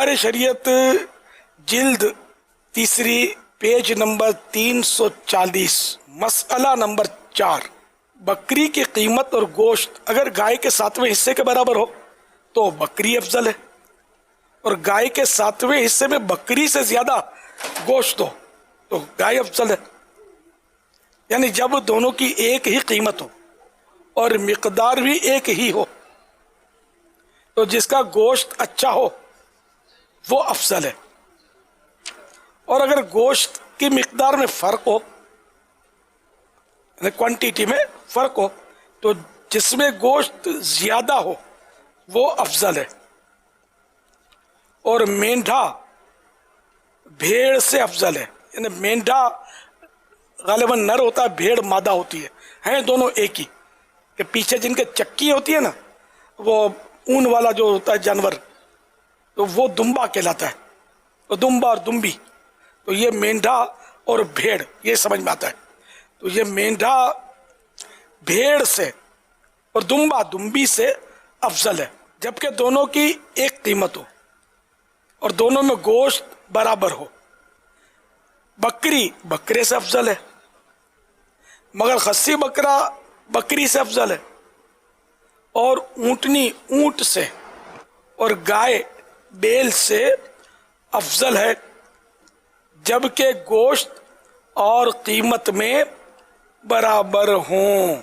افکار شریعت جلد تیسری پیج نمبر 340 مسئلہ نمبر 4، بکری کی قیمت اور گوشت اگر گائے کے 7ویں حصے کے برابر ہو تو بکری افضل ہے، اور گائے کے 7ویں حصے میں بکری سے زیادہ گوشت ہو تو گائے افضل ہے۔ یعنی جب دونوں کی ایک ہی قیمت ہو اور مقدار بھی ایک ہی ہو تو جس کا گوشت اچھا ہو وہ افضل ہے، اور اگر گوشت کی مقدار میں فرق ہو، کوانٹیٹی میں فرق ہو، تو جس میں گوشت زیادہ ہو وہ افضل ہے۔ اور مینڈھا بھیڑ سے افضل ہے، یعنی مینڈھا غالباً نر ہوتا ہے، بھیڑ مادہ ہوتی ہے، ہیں دونوں ایک ہی، کہ پیچھے جن کے چکی ہوتی ہے نا، وہ اون والا جو ہوتا ہے جانور، تو وہ دمبا کہلاتا ہے، تو دمبا اور دمبی، تو یہ مینڈھا اور بھیڑ یہ سمجھ میں آتا ہے۔ تو یہ مینڈھا بھیڑ سے اور دمبا دمبی سے افضل ہے، جبکہ دونوں کی ایک قیمت ہو اور دونوں میں گوشت برابر ہو۔ بکری بکرے سے افضل ہے، مگر خصی بکرا بکری سے افضل ہے، اور اونٹنی اونٹ سے، اور گائے بیل سے افضل ہے، جبکہ گوشت اور قیمت میں برابر ہوں۔